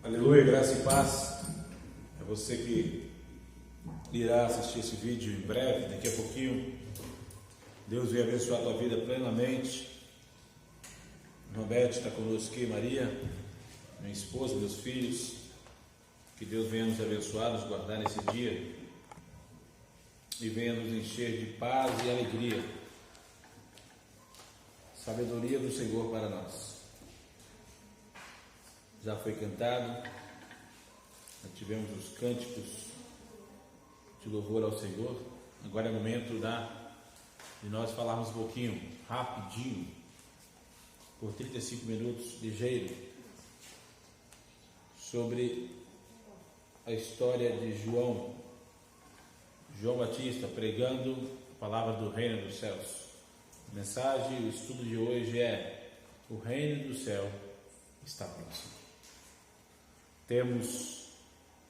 Aleluia, graça e paz. É você que irá assistir esse vídeo em breve, daqui a pouquinho. Deus vai abençoar a tua vida plenamente. Roberto está conosco aqui, Maria, minha esposa, meus filhos. Que Deus venha nos abençoar, nos guardar nesse dia e venha nos encher de paz e alegria. Sabedoria do Senhor para nós. Já foi cantado, já tivemos os cânticos de louvor ao Senhor. Agora é momento de nós falarmos um pouquinho, rapidinho, por 35 minutos, ligeiro, sobre a história de João Batista pregando a palavra do reino dos céus. A mensagem, o estudo de hoje é: o reino do céu está próximo. Temos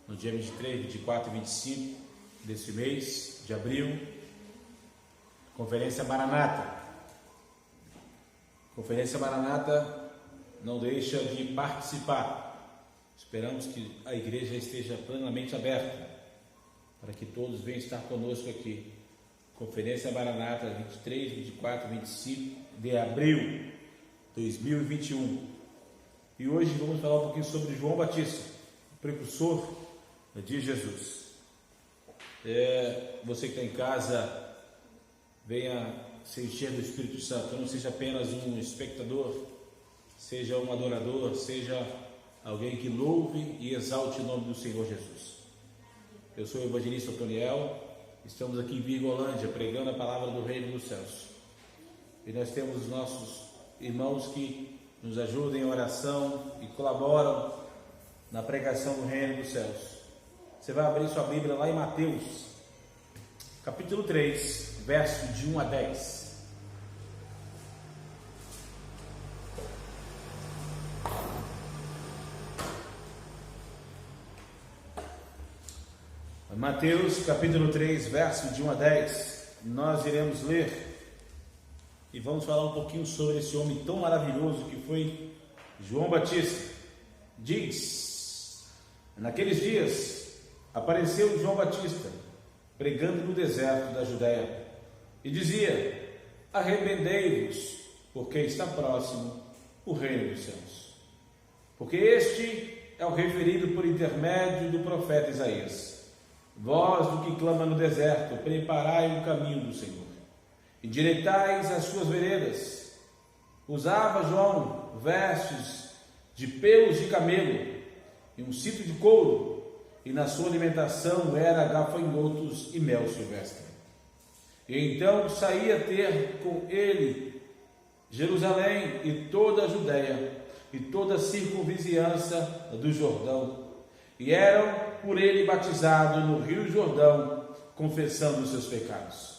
no dia 23, 24 e 25 desse mês de abril, Conferência Maranata. Conferência Maranata, não deixa de participar. Esperamos que a igreja esteja plenamente aberta para que todos venham estar conosco aqui. Conferência Maranata, 23, 24 e 25 de abril de 2021. E hoje vamos falar um pouquinho sobre João Batista, o precursor de Jesus. Você que está em casa, venha se encher do Espírito Santo. Não seja apenas um espectador, seja um adorador, seja alguém que louve e exalte o nome do Senhor Jesus. Eu sou o evangelista Otoniel, estamos aqui em Virgolândia pregando a palavra do reino dos céus. E nós temos os nossos irmãos que nos ajudam em oração e colaboram na pregação do reino dos céus. Você vai abrir sua Bíblia lá em Mateus, capítulo 3, verso de 1 a 10. Mateus, capítulo 3, verso de 1 a 10. Nós iremos ler e vamos falar um pouquinho sobre esse homem tão maravilhoso que foi João Batista. Diz: naqueles dias apareceu João Batista pregando no deserto da Judéia e dizia: arrependei-vos, porque está próximo o reino dos céus. Porque este é o referido por intermédio do profeta Isaías: vós do que clama no deserto, preparai o caminho do Senhor, endireitais as suas veredas. Usava João vestes de pelos de camelo e um cinto de couro, e na sua alimentação era gafanhotos e mel silvestre. E então saía ter com ele Jerusalém e toda a Judéia e toda a circunvizinhança do Jordão, e eram por ele batizados no rio Jordão, confessando os seus pecados.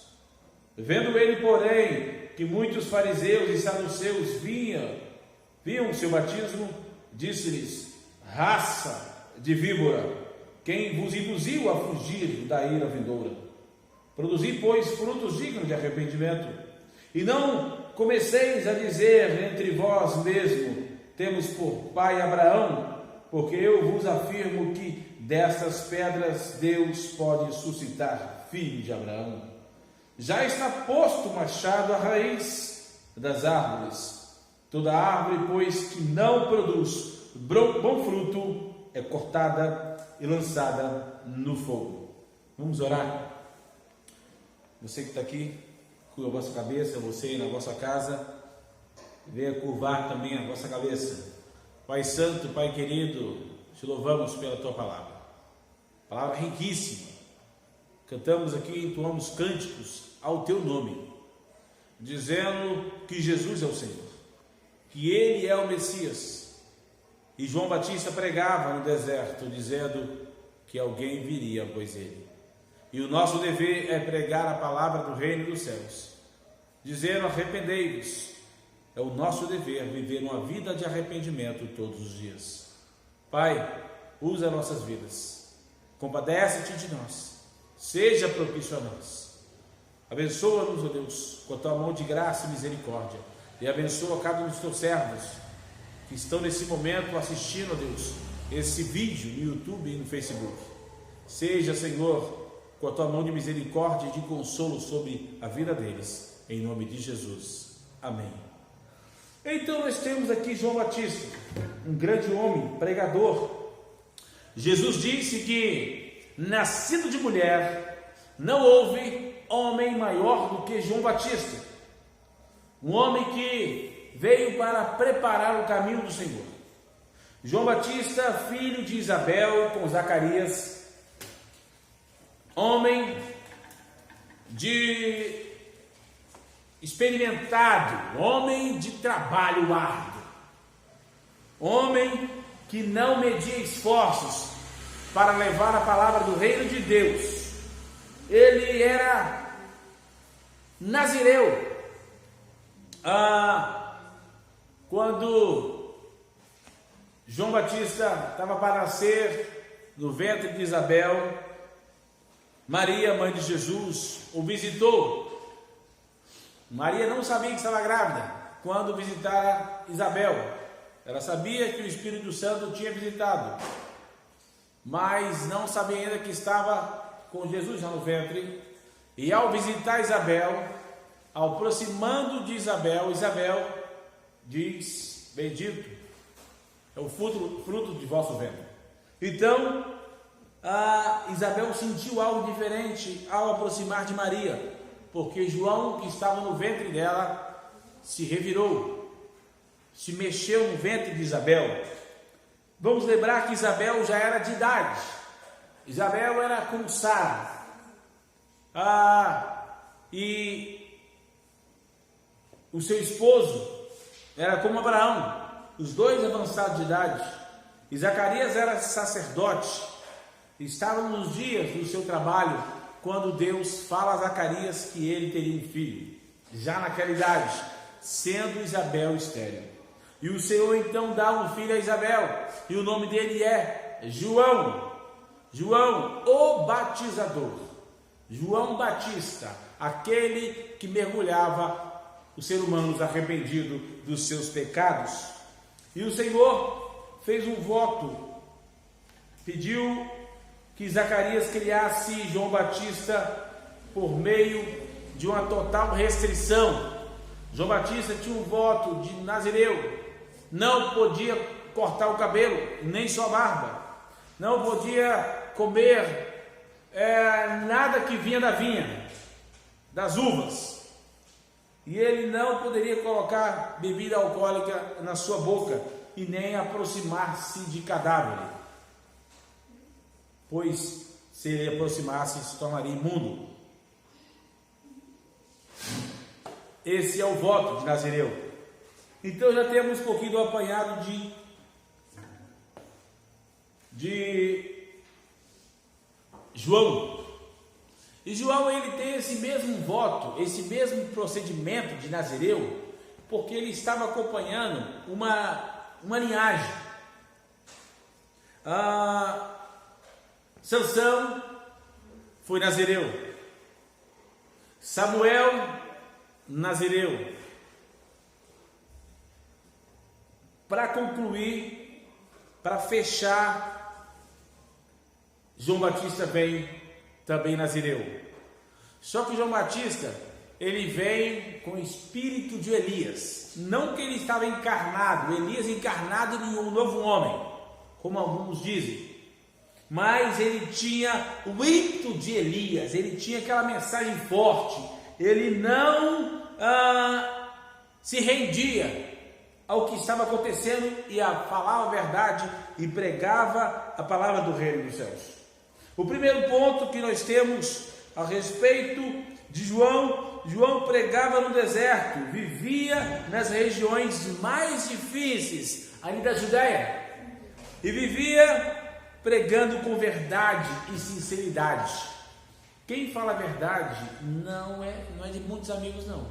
Vendo ele, porém, que muitos fariseus e saduceus viam o seu batismo, disse-lhes: raça de víbora, quem vos induziu a fugir da ira vindoura? Produzi, pois, frutos dignos de arrependimento, e não comeceis a dizer entre vós mesmo: temos por pai Abraão, porque eu vos afirmo que destas pedras Deus pode suscitar filho de Abraão. Já está posto o machado à raiz das árvores. Toda árvore, pois, que não produz bom fruto, é cortada e lançada no fogo. Vamos orar. Você que está aqui, curva a vossa cabeça. Você aí na vossa casa, venha curvar também a vossa cabeça. Pai Santo, Pai querido, te louvamos pela Tua palavra. Palavra riquíssima. Cantamos aqui, entoamos cânticos ao Teu nome, dizendo que Jesus é o Senhor, que Ele é o Messias. E João Batista pregava no deserto, dizendo que alguém viria após Ele. E o nosso dever é pregar a palavra do reino dos céus, dizendo: arrependei-vos. É o nosso dever viver uma vida de arrependimento todos os dias. Pai, usa nossas vidas, compadece-te de nós, seja propício a nós. Abençoa-nos, ó Deus, com a tua mão de graça e misericórdia, e abençoa cada um dos teus servos que estão nesse momento assistindo, ó Deus, esse vídeo no YouTube e no Facebook. Seja, Senhor, com a tua mão de misericórdia e de consolo sobre a vida deles, em nome de Jesus. Amém. Então nós temos aqui João Batista, um grande homem, pregador. Jesus disse que, nascido de mulher, não houve homem maior do que João Batista. Um homem que veio para preparar o caminho do Senhor. João Batista, filho de Isabel com Zacarias, homem de experimentado, homem de trabalho árduo, homem que não media esforços para levar a palavra do reino de Deus. Ele era nazireu. Quando João Batista estava para nascer no ventre de Isabel, Maria, mãe de Jesus, o visitou. Maria não sabia que estava grávida quando visitara Isabel. Ela sabia que o Espírito Santo tinha visitado, mas não sabia ainda que estava com Jesus já no ventre. E ao visitar Isabel, ao aproximando de Isabel, Isabel diz: bendito é o fruto de vosso ventre. Então, Isabel sentiu algo diferente ao aproximar de Maria, porque João, que estava no ventre dela, se revirou, se mexeu no ventre de Isabel. Vamos lembrar que Isabel já era de idade. Isabel era como Sara. E o seu esposo era como Abraão, os dois avançados de idade. E Zacarias era sacerdote. Estava nos dias do seu trabalho quando Deus fala a Zacarias que ele teria um filho, já naquela idade, sendo Isabel estéril. E o Senhor então dá um filho a Isabel, e o nome dele é João. João, o batizador. João Batista, aquele que mergulhava os seres humanos arrependidos dos seus pecados. E o Senhor fez um voto, pediu que Zacarias criasse João Batista por meio de uma total restrição. João Batista tinha um voto de nazireu, não podia cortar o cabelo, nem só barba, não podia comer nada que vinha da vinha, das uvas, e ele não poderia colocar bebida alcoólica na sua boca e nem aproximar-se de cadáver, pois se ele aproximasse se tornaria imundo. Esse é o voto de nazireu. Então já temos um pouquinho do apanhado de João. E João, ele tem esse mesmo voto, esse mesmo procedimento de nazireu, porque ele estava acompanhando uma linhagem. Sansão foi nazireu, Samuel, nazireu. Para concluir, para fechar, João Batista vem também nazireu. Só que João Batista, ele vem com o espírito de Elias. Não que ele estava encarnado, Elias encarnado em um novo homem, como alguns dizem. Mas ele tinha o ímpeto de Elias, ele tinha aquela mensagem forte. Ele não se rendia ao que estava acontecendo e falava a verdade e pregava a palavra do reino dos céus. O primeiro ponto que nós temos a respeito de João: João pregava no deserto, vivia nas regiões mais difíceis ali da Judéia e vivia pregando com verdade e sinceridade. Quem fala a verdade não é de muitos amigos, não.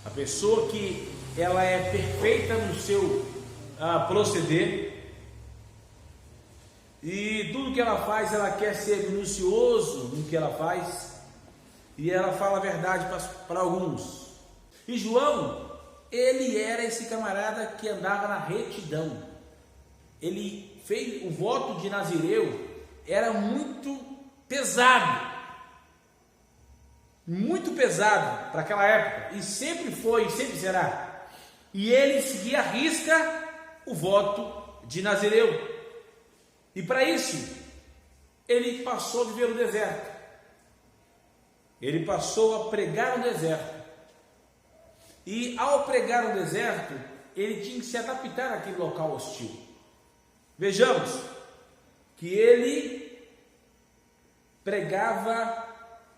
A pessoa que ela é perfeita no seu proceder, e tudo que ela faz, ela quer ser minucioso no que ela faz, e ela fala a verdade para alguns. E João, ele era esse camarada que andava na retidão. Ele fez o voto de Nazireu, era muito pesado para aquela época, e sempre foi, e sempre será. E ele seguia à risca o voto de Nazireu. E para isso, ele passou a viver no deserto. Ele passou a pregar no deserto. E ao pregar no deserto, ele tinha que se adaptar àquele local hostil. Vejamos que ele pregava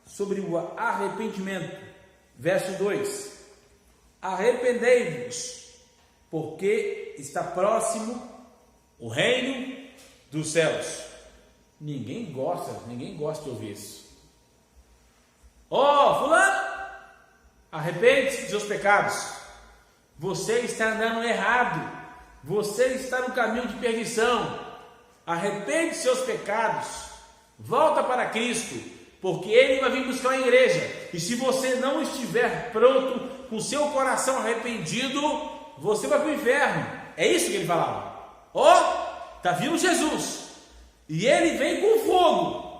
sobre o arrependimento. Verso 2: arrependei-vos, porque está próximo o reino dos céus. Ninguém gosta de ouvir isso. Fulano, arrepende-se dos seus pecados. Você está andando errado. Você está no caminho de perdição. Arrepende dos seus pecados. Volta para Cristo, porque Ele vai vir buscar a igreja. E se você não estiver pronto, com seu coração arrependido, você vai para o inferno. É isso que ele falava. Está vindo Jesus, e Ele vem com fogo.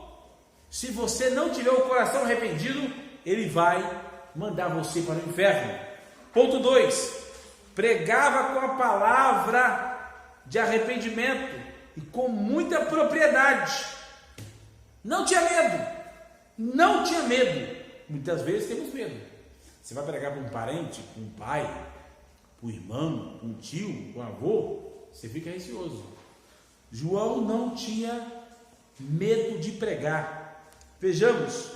Se você não tiver o coração arrependido, Ele vai mandar você para o inferno. Ponto 2: pregava com a palavra de arrependimento e com muita propriedade. Não tinha medo. Muitas vezes temos medo. Você vai pregar para um parente, para um pai, para um irmão, para um tio, para um avô, você fica receoso. João não tinha medo de pregar. Vejamos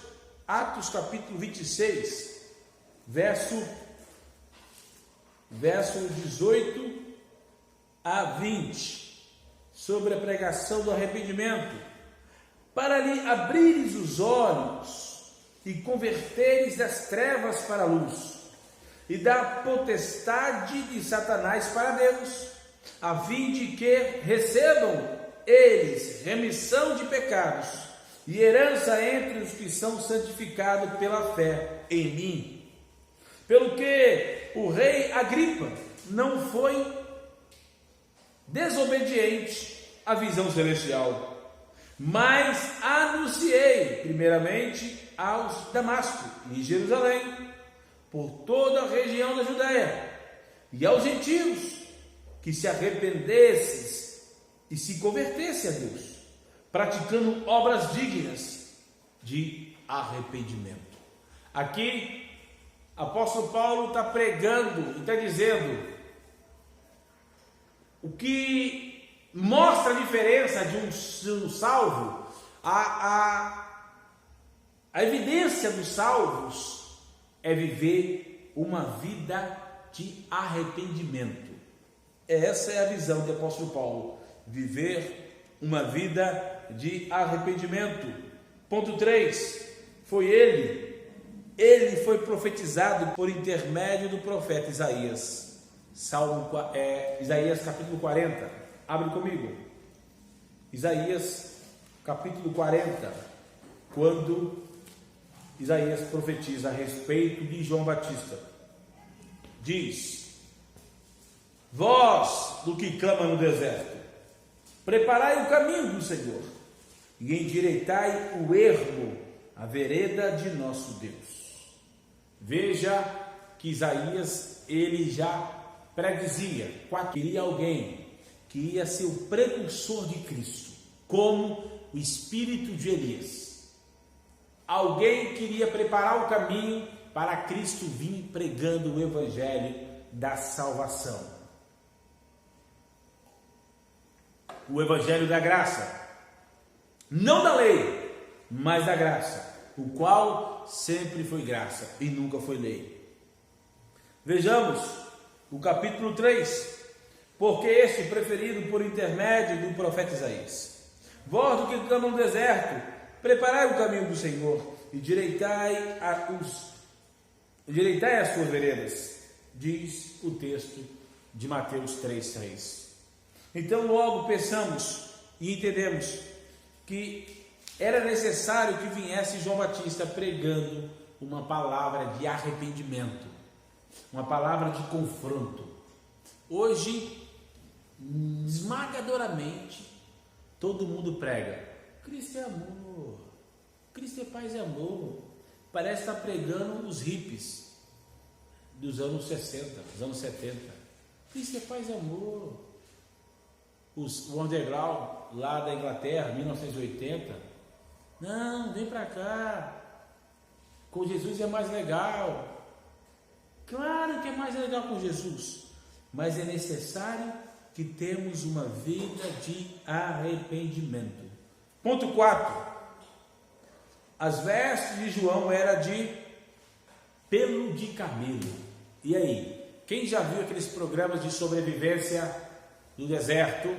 Atos capítulo 26, verso 18 a 20, sobre a pregação do arrependimento, para lhe abrires os olhos e converteres das trevas para a luz, e da potestade de Satanás para Deus, a fim de que recebam eles remissão de pecados e herança entre os que são santificados pela fé em mim. Pelo que o rei Agripa não foi desobediente à visão celestial, mas anunciei primeiramente aos Damasco e Jerusalém, por toda a região da Judéia, e aos gentios, que se arrependessem e se convertessem a Deus, praticando obras dignas de arrependimento. Aqui, apóstolo Paulo está pregando e está dizendo o que mostra a diferença de um salvo. A evidência dos salvos é viver uma vida de arrependimento. Essa é a visão do apóstolo Paulo, viver uma vida de arrependimento. Ponto 3, foi ele foi profetizado por intermédio do profeta Isaías. Isaías capítulo 40, abre comigo. Isaías capítulo 40, quando Isaías profetiza a respeito de João Batista, diz: vós do que clama no deserto, preparai o caminho do Senhor, e endireitai o ermo, a vereda de nosso Deus. Veja que Isaías, ele já predizia, queria alguém que ia ser o precursor de Cristo, como o espírito de Elias. Alguém queria preparar o caminho para Cristo vir pregando o evangelho da salvação. O evangelho da graça, não da lei, mas da graça, o qual sempre foi graça e nunca foi lei. Vejamos o capítulo 3, porque este preferido por intermédio do profeta Isaías. Vós do que clama no deserto, preparai o caminho do Senhor e endireitai as suas veredas, diz o texto de Mateus 3:3. Então logo pensamos e entendemos que era necessário que viesse João Batista pregando uma palavra de arrependimento. uma palavra de confronto. Hoje, esmagadoramente, todo mundo prega: Cristo é amor, Cristo é paz e amor. Parece estar pregando os hippies dos anos 60, dos anos 70. Cristo é paz e amor. O underground lá da Inglaterra, 1980. Não, vem para cá. Com Jesus é mais legal. Claro que é mais legal com Jesus, mas é necessário que temos uma vida de arrependimento. Ponto 4. As vestes de João eram de pelo de camelo. E aí? Quem já viu aqueles programas de sobrevivência no deserto?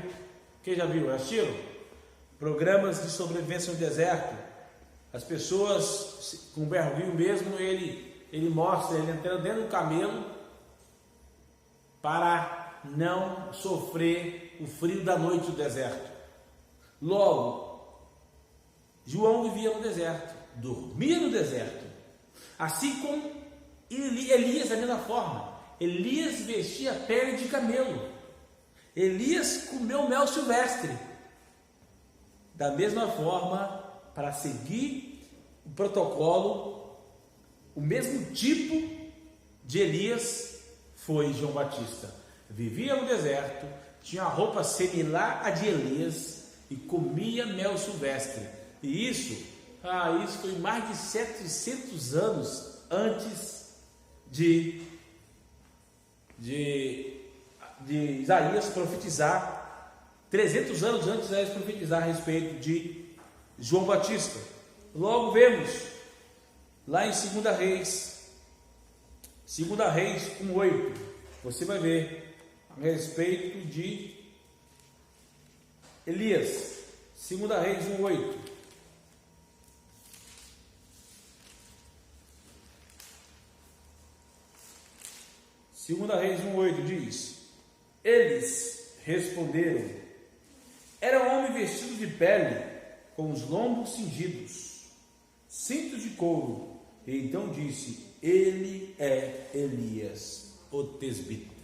Quem já viu? Assistiram? Programas de sobrevivência no deserto. As pessoas, com o Bergoglio mesmo, ele mostra ele entrando dentro do camelo para não sofrer o frio da noite do deserto. Logo, João vivia no deserto, dormia no deserto, assim como Elias, da mesma forma. Elias vestia pele de camelo, Elias comeu mel silvestre. Da mesma forma, para seguir o protocolo, o mesmo tipo de Elias foi João Batista. Vivia no deserto, tinha a roupa similar à de Elias e comia mel silvestre. E isso foi mais de 700 anos antes de Isaías profetizar, 300 anos antes de Isaías profetizar a respeito de João Batista. Logo vemos lá em 2 Reis 1:8, você vai ver a respeito de Elias. 2 Reis 1:8. Segunda Reis 1:8 diz: eles responderam: era um homem vestido de pele, com os lombos cingidos, cintos de couro. E então disse: ele é Elias, o tesbita.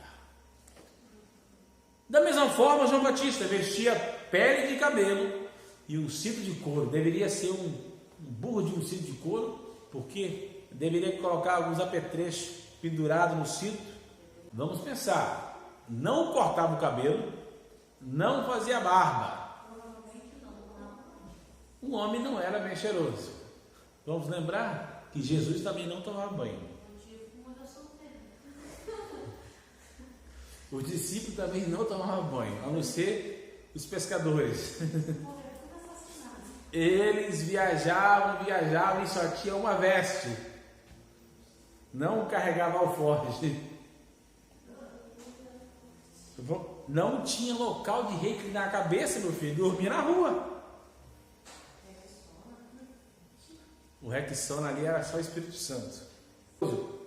Da mesma forma, João Batista vestia pele de camelo e um cinto de couro. Deveria ser um burro de um cinto de couro, porque deveria colocar alguns apetrechos pendurados no cinto. Vamos pensar: não cortava o cabelo, não fazia barba. O homem não era bem cheiroso. Vamos lembrar que Jesus também não tomava banho. Os discípulos também não tomavam banho, a não ser os pescadores. Eles viajavam e só tinha uma veste. Não carregavam alforje. Não tinha local de reclinar a cabeça, meu filho. Dormia na rua. O Rexona ali era só o Espírito Santo.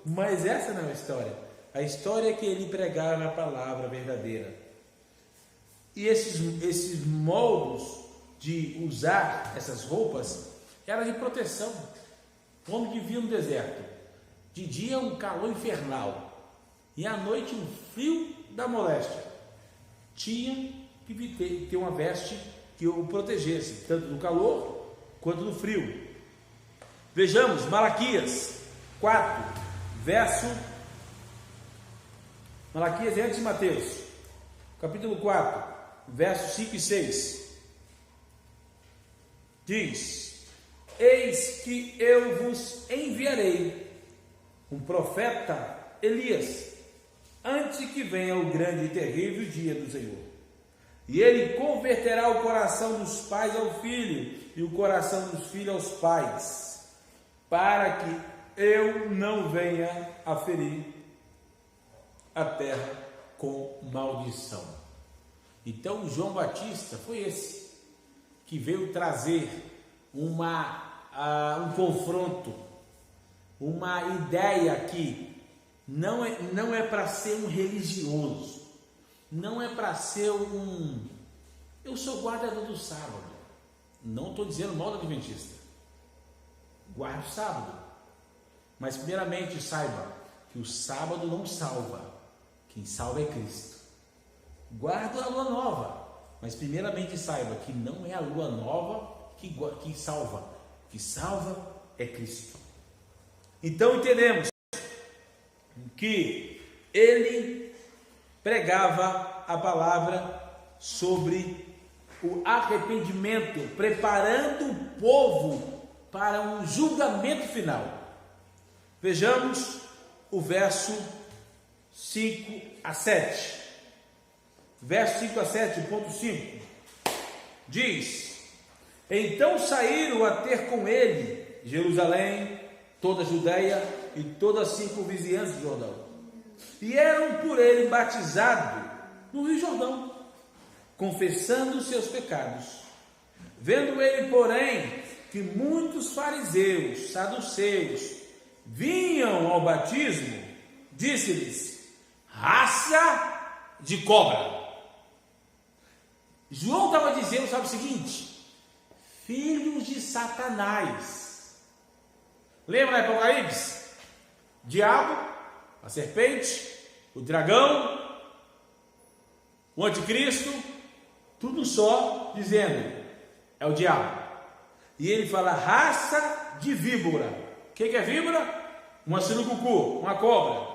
Mas essa não é a história. A história é que ele pregava a palavra verdadeira. E esses moldos de usar essas roupas era de proteção. O homem vivia no deserto. De dia um calor infernal e à noite um frio da moléstia. Tinha que ter uma veste que o protegesse, tanto do calor quanto do frio. Vejamos Malaquias 4, verso. Malaquias é antes de Mateus, capítulo 4, versos 5 e 6. Diz: eis que eu vos enviarei um profeta Elias, antes que venha o grande e terrível dia do Senhor. E ele converterá o coração dos pais ao filho, e o coração dos filhos aos pais, para que eu não venha a ferir a terra com maldição. Então João Batista foi esse que veio trazer um confronto, uma ideia que não é para ser um religioso, não é para ser eu sou guardador do sábado. Não estou dizendo mal do adventista, guarde o sábado, mas primeiramente saiba que o sábado não salva, quem salva é Cristo. Guarda a lua nova, mas primeiramente saiba que não é a lua nova que salva, o que salva é Cristo. Então entendemos que ele pregava a palavra sobre o arrependimento, preparando o povo para um julgamento final. Vejamos o verso 5 a 7. Verso 5 a 7, ponto 5. Diz: então saíram a ter com ele Jerusalém, toda a Judeia e toda a circunvizinhança de Jordão, e eram por ele batizados no Rio Jordão, confessando os seus pecados. Vendo ele, porém, que muitos fariseus, saduceus, vinham ao batismo, disse-lhes: raça de cobra. João estava dizendo, sabe o seguinte? Filhos de Satanás. Lembra do Apocalipse? Diabo, a serpente, o dragão, o anticristo, tudo só dizendo, é o diabo. E ele fala, raça de víbora. O que é víbora? Uma surucucu, uma cobra.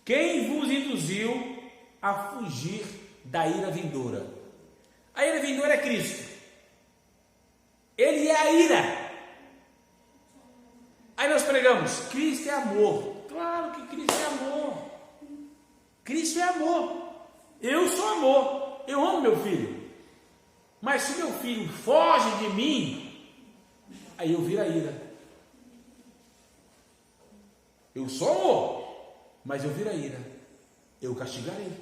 Quem vos induziu a fugir da ira vindoura? A ira vindoura é Cristo. Ele é a ira. Aí nós pregamos, Cristo é amor. Claro que Cristo é amor. Cristo é amor. Eu sou amor. Eu amo meu filho. Mas se meu filho foge de mim, aí eu viro a ira. Eu sou amor, mas eu viro a ira. Eu castigarei.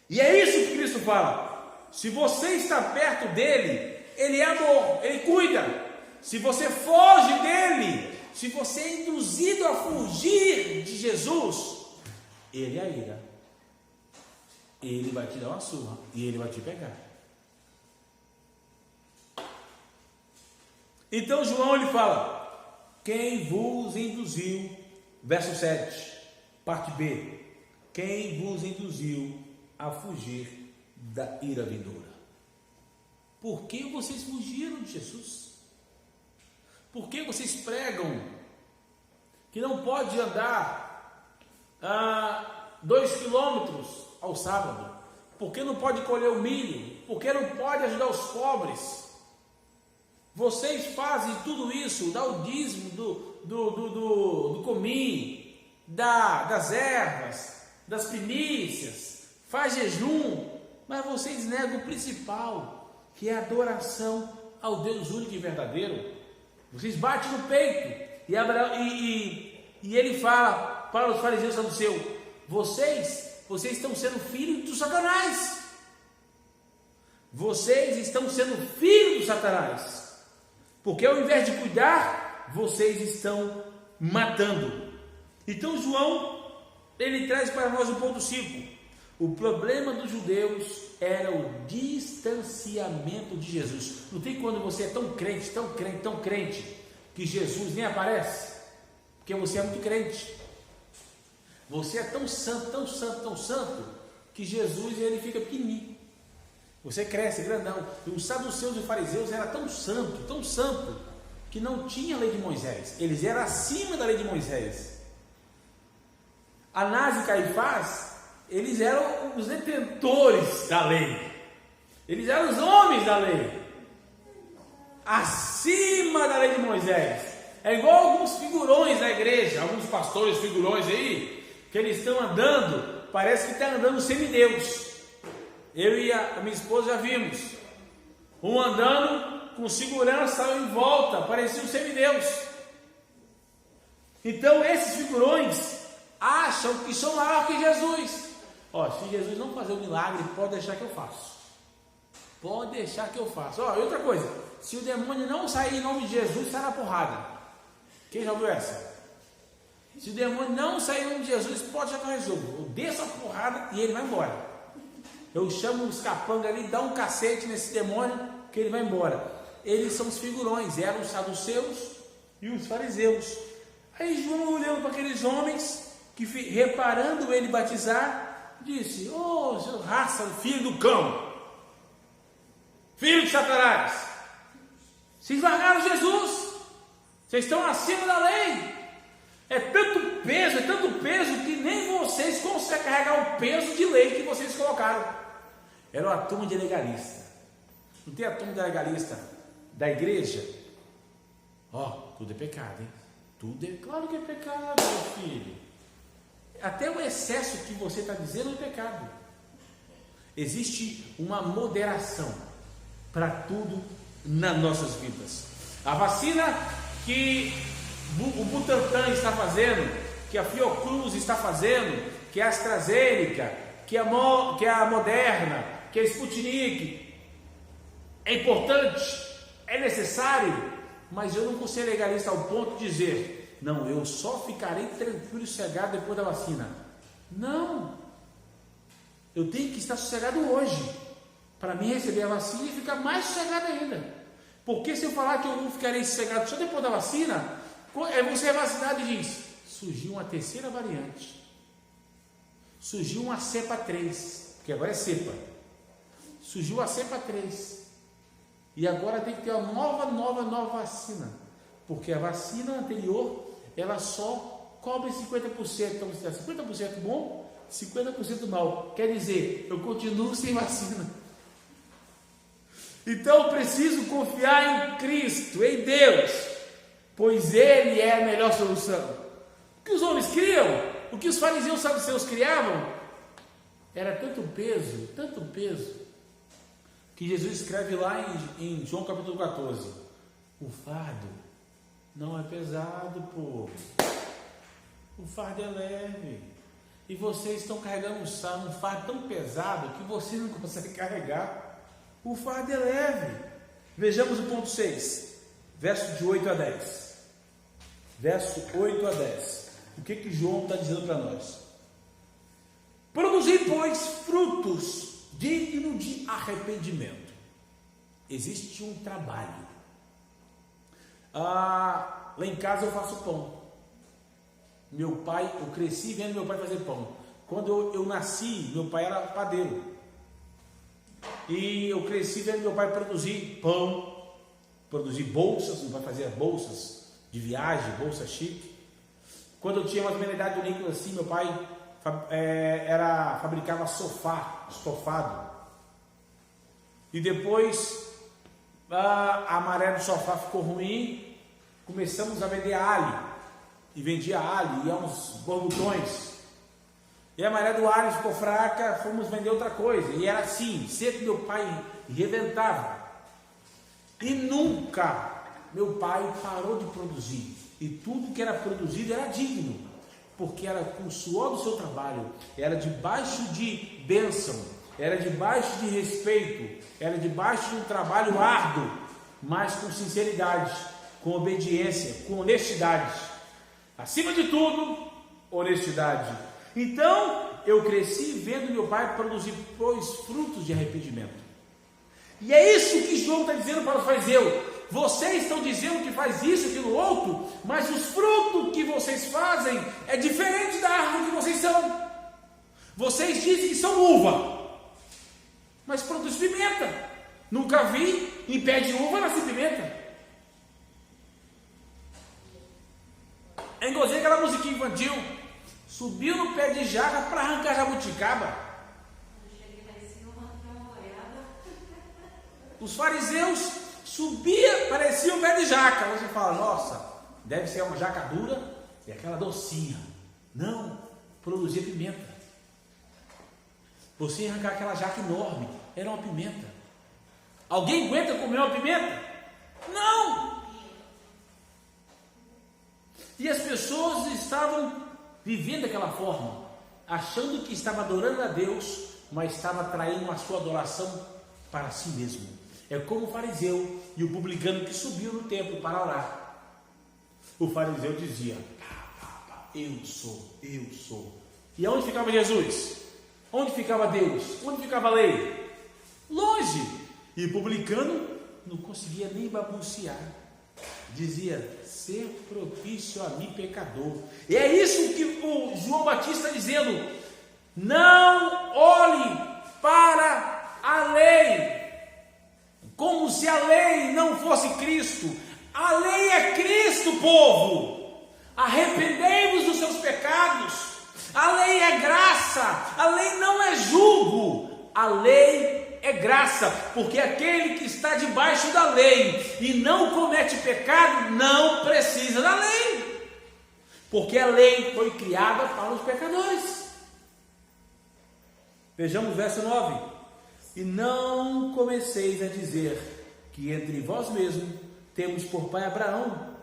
E é isso que Cristo fala. Se você está perto dele, ele é amor, ele cuida. Se você foge dele, se você é induzido a fugir de Jesus, ele é a ira. Ele vai te dar uma surra e ele vai te pegar. Então João ele fala: quem vos induziu, verso 7, parte B, quem vos induziu a fugir da ira vindoura? Por que vocês fugiram de Jesus? Por que vocês pregam que não pode andar 2 quilômetros ao sábado? Por que não pode colher o milho? Por que não pode ajudar os pobres? Vocês fazem tudo isso, dá o dízimo do comim, das ervas, das primícias, faz jejum, mas vocês negam o principal, que é a adoração ao Deus único e verdadeiro. Vocês batem no peito, e ele fala para os fariseus e saduceus: vocês estão sendo filhos do Satanás. Vocês estão sendo filhos do Satanás, porque ao invés de cuidar, vocês estão matando. Então João, ele traz para nós o ponto 5. O problema dos judeus era o distanciamento de Jesus. Não tem quando você é tão crente, tão crente, tão crente, que Jesus nem aparece, porque você é muito crente. Você é tão santo, tão santo, tão santo, que Jesus ele fica pequenininho. Você cresce grandão. E os saduceus e os fariseus eram tão santo, que não tinha a lei de Moisés. Eles eram acima da lei de Moisés. Anás e Caifás, eles eram os detentores da lei. Eles eram os homens da lei, acima da lei de Moisés. É igual alguns figurões da igreja, alguns pastores figurões aí, que eles estão andando, parece que está andando semideus. Eu e a minha esposa já vimos um andando com segurança em volta, parecia um semideus. Então esses figurões acham que são maior que Jesus. Se Jesus não fazer o milagre, pode deixar que eu faço. Pode deixar que eu faço. E outra coisa, se o demônio não sair em nome de Jesus, sai na porrada. Quem já viu essa? Se o demônio não sair em nome de Jesus, pode deixar que eu resolvo. Eu desço a porrada e ele vai embora. Eu chamo os capangas ali, dá um cacete nesse demônio, que ele vai embora. Eles são os figurões, eram os saduceus e os fariseus. Aí João olhando para aqueles homens, que reparando ele batizar, disse: ô, seu raça, filho do cão, filho de Satanás, vocês largaram Jesus, vocês estão acima da lei. É tanto peso que nem vocês conseguem carregar o peso de lei que vocês colocaram. Era uma turma de legalista. Não tem a turma de legalista da igreja? Tudo é pecado, hein? Tudo é, claro que é pecado, meu filho. Até o excesso que você está dizendo é pecado. Existe uma moderação para tudo nas nossas vidas. A vacina que o Butantan está fazendo, que a Fiocruz está fazendo, que a AstraZeneca, que a Moderna, que a Sputnik, é importante, é necessário, mas eu não vou ser legalista ao ponto de dizer: não, eu só ficarei tranquilo e sossegado depois da vacina. Não, eu tenho que estar sossegado hoje, para mim receber a vacina e ficar mais sossegado ainda. Porque se eu falar que eu não ficarei sossegado só depois da vacina, você é vacinado e diz: surgiu uma terceira variante, surgiu uma cepa 3, porque agora é cepa, surgiu a cepa 3, e agora tem que ter uma nova vacina, porque a vacina anterior, ela só cobre 50%, então você dá 50% bom, 50% mal, quer dizer, eu continuo sem vacina. Então eu preciso confiar em Cristo, em Deus, pois Ele é a melhor solução. O que os homens criam, o que os fariseus e saduceus criavam, era tanto peso, que Jesus escreve lá em João capítulo 14: o fardo não é pesado, povo, o fardo é leve, e vocês estão carregando um fardo tão pesado que vocês não conseguem carregar. O fardo é leve. Vejamos o ponto 6, verso de 8 a 10. Verso 8 a 10. O que João está dizendo para nós? Produzir, pois, frutos dignos de arrependimento. Existe um trabalho. Lá em casa eu faço pão. Meu pai, eu cresci vendo meu pai fazer pão. Quando eu nasci, meu pai era padeiro. E eu cresci vendo meu pai produzir pão, produzir bolsas. Meu pai fazia bolsas de viagem, bolsa chique. Quando eu tinha mais ou menos a idade do Nicolas, assim, meu pai fabricava sofá, estofado. E depois a maré do sofá ficou ruim, começamos a vender alho. E vendia alho, e uns borbotões. E a maré do alho ficou fraca, fomos vender outra coisa. E era assim, sempre meu pai reventava. E nunca meu pai parou de produzir. E tudo que era produzido era digno, porque era com o suor do seu trabalho, era debaixo de bênção, era debaixo de respeito, era debaixo de um trabalho árduo, mas com sinceridade, com obediência, com honestidade. Acima de tudo, honestidade. Então, eu cresci vendo meu pai produzir, pois, frutos de arrependimento. E é isso que João está dizendo para o fariseu. Vocês estão dizendo que faz isso, aquilo, outro, mas os frutos que vocês fazem é diferente da árvore que vocês são. Vocês dizem que são uva, mas produz pimenta. Nunca vi em pé de uva nascer pimenta. Engozei aquela musiquinha infantil. Subiu no pé de jaca para arrancar jabuticaba. Os fariseus subia, parecia um pé de jaca. Você fala: nossa, deve ser uma jaca dura e aquela docinha. Não, produzia pimenta. Você ia arrancar aquela jaca enorme, era uma pimenta. Alguém aguenta comer uma pimenta? Não! E as pessoas estavam vivendo daquela forma, achando que estava adorando a Deus, mas estava traindo a sua adoração para si mesmo. É como o fariseu e o publicano que subiu no templo para orar. O fariseu dizia: eu sou. E aonde ficava Jesus? Onde ficava Deus? Onde ficava a lei? Longe. E o publicano não conseguia nem babucear. dizia: ser propício a mim, pecador. E é isso que o João Batista está dizendo: não olhe para a lei, como se a lei não fosse Cristo. A lei é Cristo, povo. Arrependei-vos dos seus pecados. A lei é graça, a lei não é julgo, a lei é graça, porque aquele que está debaixo da lei e não comete pecado, não precisa da lei, porque a lei foi criada para os pecadores. Vejamos o verso 9: e não comeceis a dizer que entre vós mesmos temos por pai Abraão.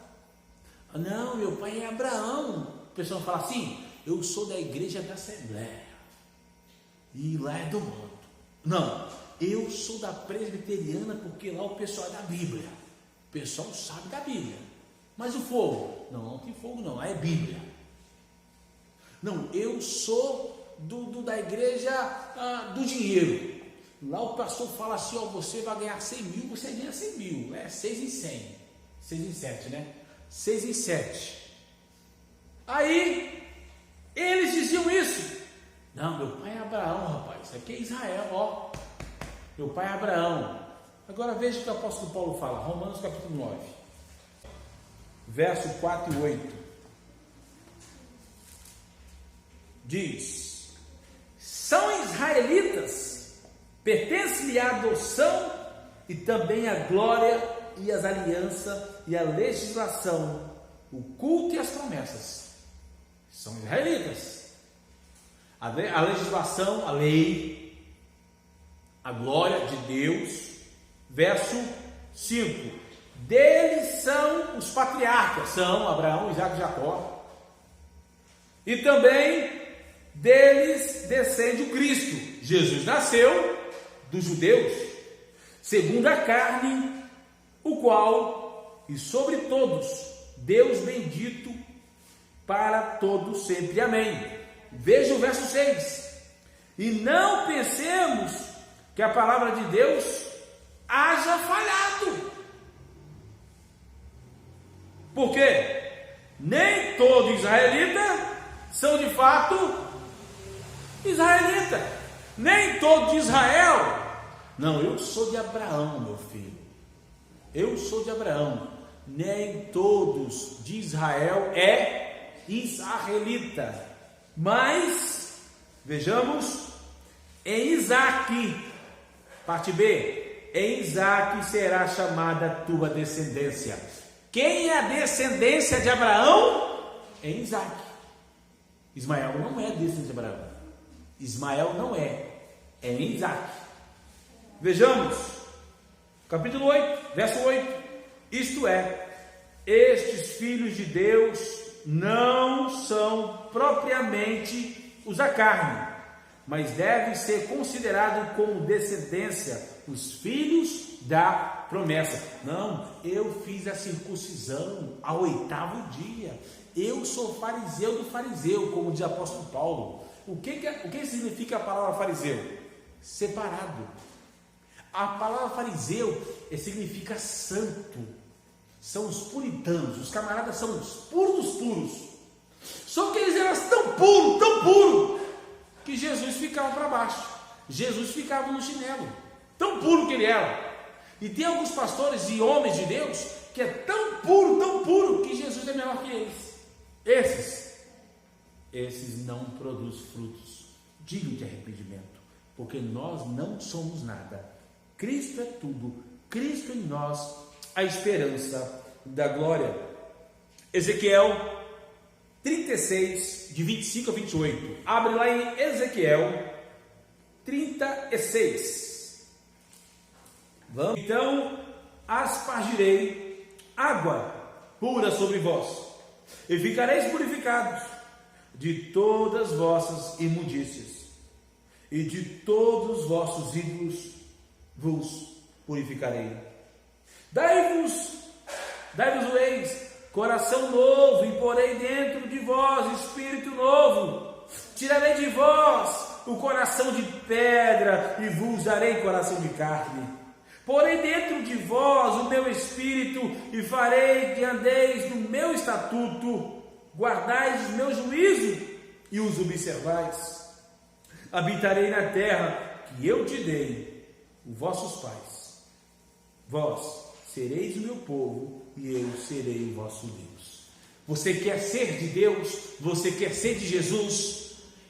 Não, meu pai é Abraão. O pessoal fala assim: eu sou da igreja da Assembleia e lá é do mundo. Não, eu sou da presbiteriana, porque lá o pessoal é da Bíblia. O pessoal sabe da Bíblia. Mas o fogo? Não, não tem fogo não, lá é Bíblia. Não, eu sou da igreja do dinheiro. Lá o pastor fala assim: ó, você vai ganhar 100 mil, você ganha 100 mil. É 6 em 100. 6 em 7, né? 6 em 7. Aí eles diziam isso. Não, meu pai é Abraão, rapaz. Isso aqui é Israel, ó. Meu pai é Abraão. Agora veja o que o apóstolo Paulo fala. Romanos capítulo 9. Verso 4 e 8. Diz: são israelitas, pertence-lhe a adoção e também a glória e as alianças e a legislação, o culto e as promessas. São israelitas. A legislação, a lei, a glória de Deus. Verso 5: deles são os patriarcas, são Abraão, Isaque e Jacó, e também deles descende o Cristo. Jesus nasceu dos judeus, segundo a carne, o qual, e sobre todos, Deus bendito para todos sempre. Amém. Veja o verso 6: e não pensemos que a palavra de Deus haja falhado. Por quê? Nem todo israelita são de fato israelita. Nem todo de Israel. Não, eu sou de Abraão, meu filho. Eu sou de Abraão. Nem todos de Israel é israelita. Mas, vejamos, em Isaque, parte B, em Isaque será chamada a tua descendência. Quem é a descendência de Abraão? Em Isaque. Ismael não é descendência de Abraão. Ismael não é em Isaque. Vejamos, capítulo 8, verso 8. Isto é, estes filhos de Deus não são propriamente os da carne, mas devem ser considerados como descendência, os filhos da promessa. Não, eu fiz a circuncisão ao 8º dia. Eu sou fariseu do fariseu, como diz o apóstolo Paulo. O que significa a palavra fariseu? Separado. A palavra fariseu significa santo. São os puritanos, os camaradas são os puros dos puros. Só que eles eram tão puros, que Jesus ficava para baixo. Jesus ficava no chinelo. Tão puro que ele era. E tem alguns pastores e homens de Deus que é tão puro, que Jesus é melhor que eles. Esses não produzem frutos dignos de arrependimento, porque nós não somos nada. Cristo é tudo. Cristo em nós, a esperança da glória. Ezequiel 36, de 25 a 28. Abre lá em Ezequiel 36. Vamos. Então aspargirei água pura sobre vós, e ficareis purificados de todas vossas imundícias, e de todos os vossos ídolos vos purificarei. Dai-vos-eis coração novo, e porei dentro de vós espírito novo. Tirarei de vós o coração de pedra, e vos darei coração de carne. Porém dentro de vós o meu espírito, e farei que andeis no meu estatuto, guardais os meus juízos e os observais. Habitarei na terra que eu te dei, os vossos pais. Vós sereis o meu povo, e eu serei o vosso Deus. Você quer ser de Deus? Você quer ser de Jesus?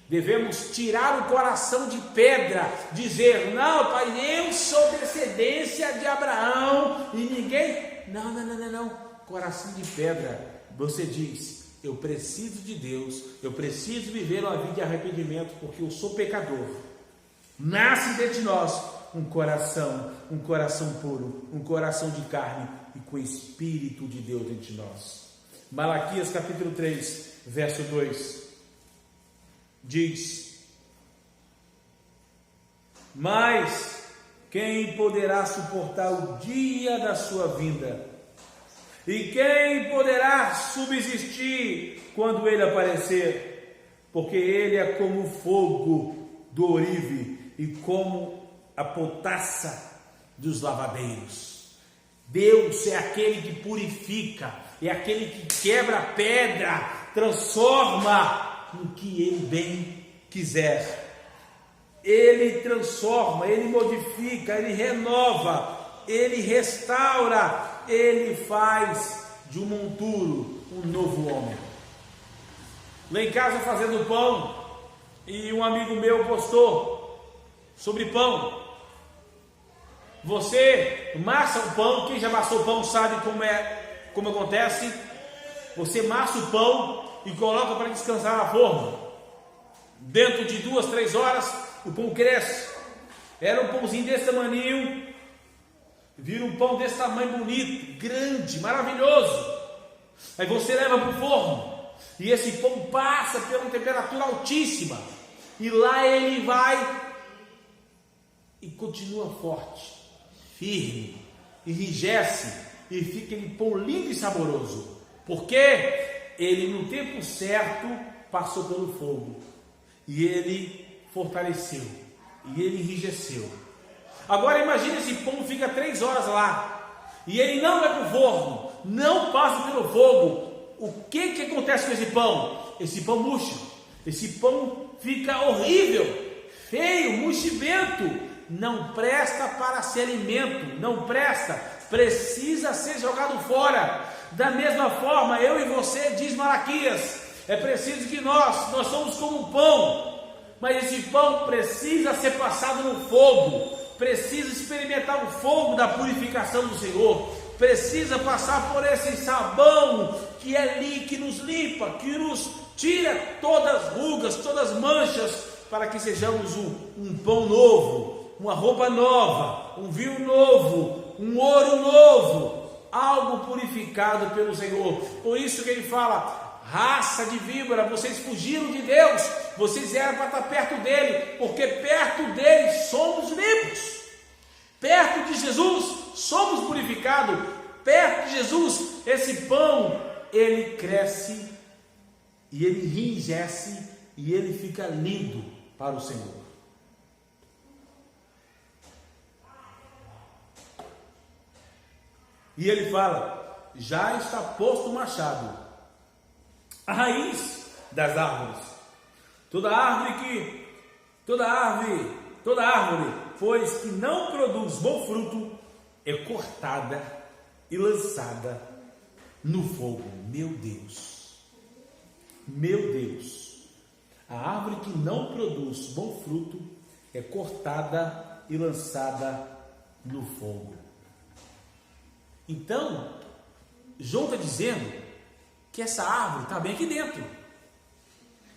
Devemos tirar o coração de pedra, dizer: não, pai, eu sou descendência de Abraão e ninguém. Não. Coração de pedra. Você diz: eu preciso de Deus, eu preciso viver uma vida de arrependimento, porque eu sou pecador. Nasce dentro de nós um coração puro, um coração de carne e com o Espírito de Deus dentro de nós. Malaquias capítulo 3, verso 2. Diz: mas quem poderá suportar o dia da sua vinda? E quem poderá subsistir quando ele aparecer? Porque ele é como o fogo do orive e como a potassa dos lavadeiros. Deus é aquele que purifica, é aquele que quebra a pedra, transforma no que ele bem quiser. Ele transforma, ele modifica, ele renova, ele restaura, ele faz de um monturo um novo homem. Lá em casa fazendo pão, e um amigo meu postou sobre pão. Você massa o pão, quem já amassou o pão sabe como acontece. Você massa o pão e coloca para descansar na forma. Dentro de 2-3 horas o pão cresce. Era um pãozinho desse tamanho, vira um pão desse tamanho bonito, grande, maravilhoso. Aí você leva para o forno e esse pão passa por uma temperatura altíssima, e lá ele vai e continua forte, firme, enrijece e fica aquele pão lindo e saboroso, porque ele no tempo certo passou pelo fogo, e ele fortaleceu, e ele enrijeceu. Agora imagine, esse pão fica 3 horas lá, e ele não vai para o forno, não passa pelo fogo. O que acontece com esse pão? Esse pão murcha, esse pão fica horrível, feio, murchivento, não presta para ser alimento, não presta, precisa ser jogado fora. Da mesma forma, eu e você, diz Malaquias, é preciso que nós somos como um pão, mas esse pão precisa ser passado no fogo, precisa experimentar o fogo da purificação do Senhor, precisa passar por esse sabão que é ali, que nos limpa, que nos tira todas as rugas, todas as manchas, para que sejamos um pão novo, uma roupa nova, um vinho novo, um ouro novo, algo purificado pelo Senhor. Por isso que ele fala: raça de víbora, vocês fugiram de Deus, vocês eram para estar perto dele, porque perto dele somos limpos, perto de Jesus somos purificados, perto de Jesus esse pão ele cresce e ele enrijece e ele fica lindo para o Senhor. E ele fala: já está posto o machado, a raiz das árvores. Toda árvore, pois que não produz bom fruto, é cortada e lançada no fogo. Meu Deus, a árvore que não produz bom fruto é cortada e lançada no fogo. Então, João está dizendo que essa árvore está bem aqui dentro.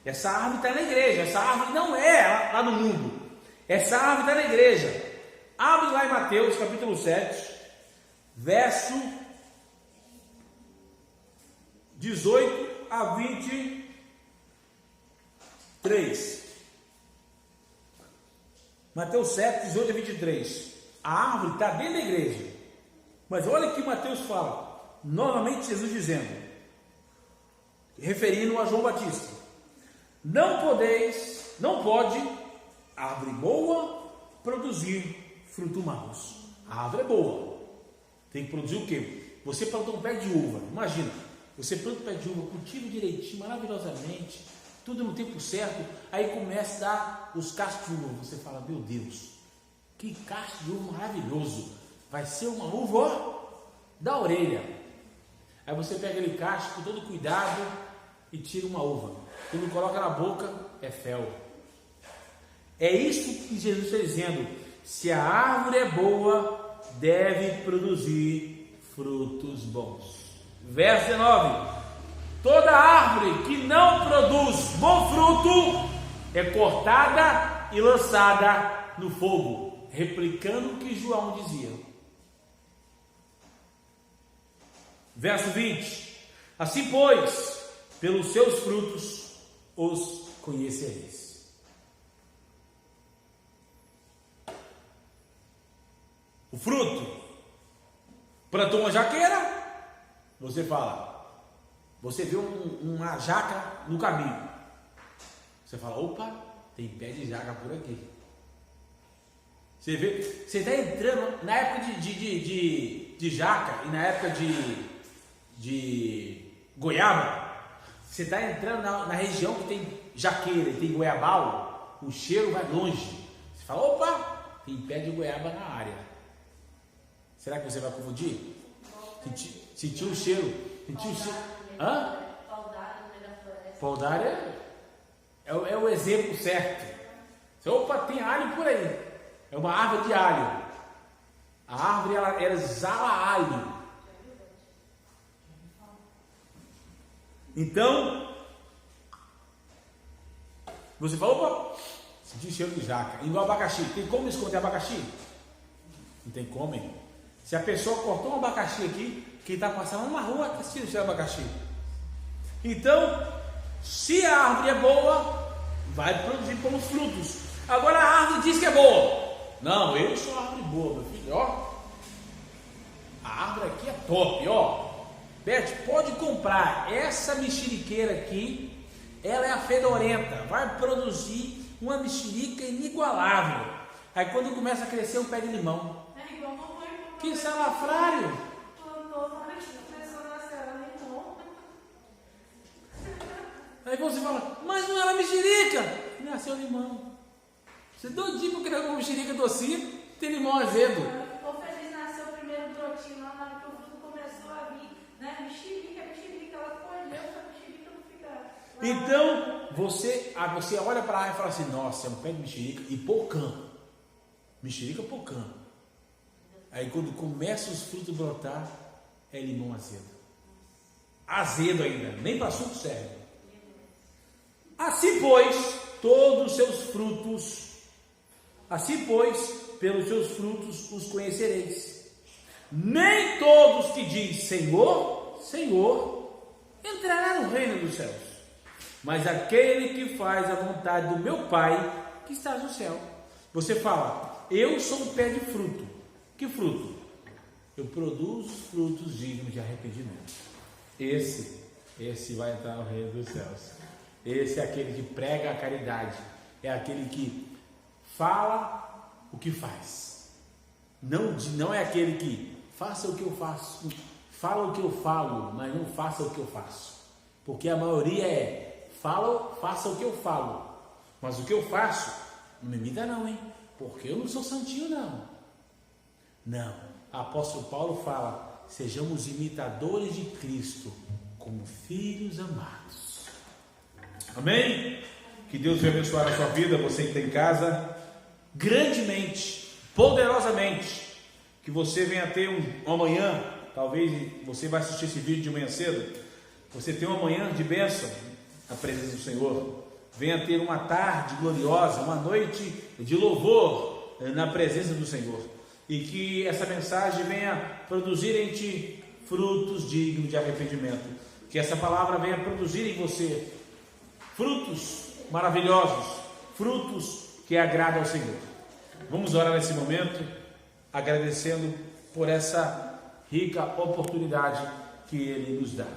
Essa árvore está na igreja. Essa árvore não é lá no mundo. Essa árvore está na igreja. Abre lá em Mateus capítulo 7, verso 18 a 23. Mateus 7, 18 a 23. A árvore está dentro da igreja. Mas olha o que Mateus fala, novamente Jesus dizendo, referindo a João Batista: não pode árvore boa produzir fruto maus. A árvore é boa. Tem que produzir o quê? Você plantou um pé de uva. Imagina, você planta um pé de uva, cultiva direitinho, maravilhosamente, tudo no tempo certo, aí começa a dar os cachos de uva. Você fala, meu Deus, que cacho de uva maravilhoso. Vai ser uma uva, ó, da orelha. Aí você pega aquele cacho com todo cuidado e tira uma uva. Quando coloca na boca, é fel. É isso que Jesus está dizendo. Se a árvore é boa, deve produzir frutos bons. Verso 19. Toda árvore que não produz bom fruto é cortada e lançada no fogo, replicando o que João dizia. Verso 20. Assim, pois, pelos seus frutos os conhecereis. O fruto, plantou uma jaqueira, você fala, você vê uma jaca no caminho, você fala, opa, tem pé de jaca por aqui. Você vê, você está entrando na época de jaca e na época de goiaba, você está entrando na região que tem jaqueira e tem goiabal, o cheiro vai longe. Você fala, opa, tem pé de goiaba na área. Será que você vai confundir? Sentiu o cheiro? Sentiu o cheiro? Hã? Paudária é o exemplo certo. Opa, tem alho por aí. É uma árvore de alho. A árvore ela exala alho. Então, você fala, opa, sentiu o cheiro de jaca. Igual abacaxi. Tem como esconder abacaxi? Não tem como, hein? Se a pessoa cortou um abacaxi aqui, quem está passando numa rua está sentindo o cheiro de abacaxi. Então, se a árvore é boa, vai produzir bons frutos. Agora a árvore diz que é boa. Não, eu sou uma árvore boa, meu filho. Ó, a árvore aqui é top, ó. Beth, pode comprar essa mexeriqueira aqui. Ela é a fedorenta. Vai produzir uma mexerica inigualável. Aí quando começa a crescer um pé de limão. Que salafrário! Aí você fala, mas não era mexerica, nasceu limão. Você é doidinho porque não é uma mexerica docinha, tem limão azedo. Tô feliz, nasceu o primeiro brotinho lá, na hora que o fruto começou a vir, né? Mexerica, ela colheu, essa mexerica não fica. Então, você olha para lá e fala assim, nossa, é um pé de mexerica e pocã. Mexerica pocã. Aí quando começa os frutos a brotar, é limão azedo. Azedo ainda, nem para suco serve. Assim pois, todos os seus frutos, assim pois, pelos seus frutos os conhecereis. Nem todos que diz Senhor, Senhor, entrará no reino dos céus, mas aquele que faz a vontade do meu Pai que está no céu. Você fala, eu sou um pé de fruto. Que fruto? Eu produzo frutos dignos de arrependimento. Esse vai entrar no reino dos céus. Esse é aquele que prega a caridade. É aquele que fala o que faz. Não é aquele que faça o que eu faço, fala o que eu falo, mas não faça o que eu faço. Porque a maioria faça o que eu falo, mas o que eu faço, não me imita não, hein? Porque eu não sou santinho não. Não, o apóstolo Paulo fala, sejamos imitadores de Cristo, como filhos amados. Amém? Que Deus venha abençoar a sua vida, você que está em casa, grandemente, poderosamente, que você venha ter um amanhã, talvez você vai assistir esse vídeo de manhã cedo, você tem uma manhã de bênção na presença do Senhor, venha ter uma tarde gloriosa, uma noite de louvor na presença do Senhor. E que essa mensagem venha produzir em ti frutos dignos de arrependimento. Que essa palavra venha produzir em você frutos maravilhosos, frutos que agradam ao Senhor. Vamos orar nesse momento, agradecendo por essa rica oportunidade que Ele nos dá.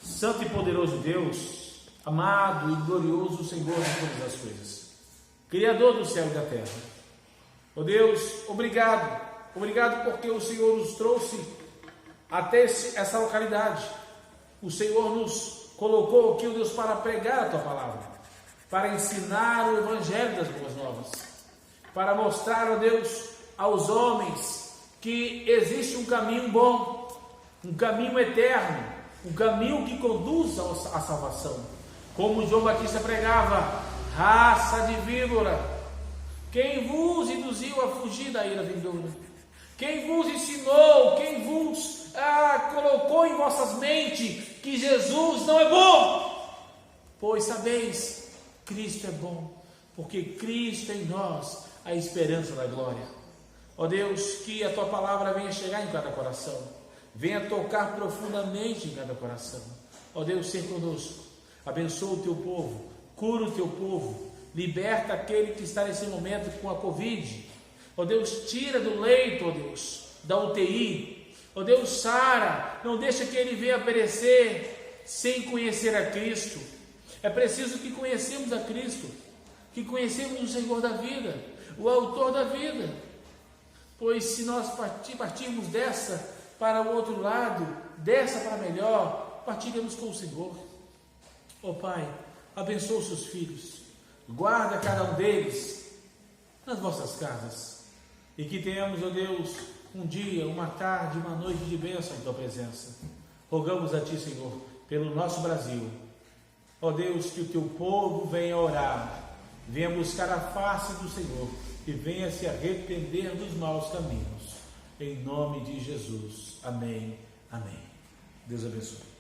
Santo e poderoso Deus, amado e glorioso Senhor de todas as coisas, Criador do céu e da terra. Ó Deus, obrigado Obrigado porque o Senhor nos trouxe até essa localidade. O Senhor nos colocou aqui, ó Deus, para pregar a Tua palavra, para ensinar o Evangelho das Boas Novas, para mostrar, ó Deus, aos homens que existe um caminho bom, um caminho eterno, um caminho que conduz à salvação. Como João Batista pregava: raça de víbora, quem vos induziu a fugir da ira vindoura? Quem vos ensinou, quem vos colocou em vossas mentes que Jesus não é bom? Pois sabeis, Cristo é bom, porque Cristo em nós a esperança da glória. Ó Deus, que a Tua palavra venha chegar em cada coração, venha tocar profundamente em cada coração. Ó Deus, ser conosco, abençoa o Teu povo, cura o Teu povo, liberta aquele que está nesse momento com a Covid. Ó Deus, tira do leito, ó Deus, da UTI. Ó Deus, sara, não deixa que ele venha perecer sem conhecer a Cristo. É preciso que conhecemos a Cristo, que conhecemos o Senhor da vida, o autor da vida. Pois se nós partirmos dessa para o outro lado, dessa para melhor, partiremos com o Senhor. Ó Pai, abençoa os seus filhos, guarda cada um deles nas vossas casas, e que tenhamos, ó Deus, um dia, uma tarde, uma noite de bênção em Tua presença. Rogamos a Ti, Senhor, pelo nosso Brasil. Ó Deus, que o Teu povo venha orar, venha buscar a face do Senhor e venha se arrepender dos maus caminhos. Em nome de Jesus. Amém. Amém. Deus abençoe.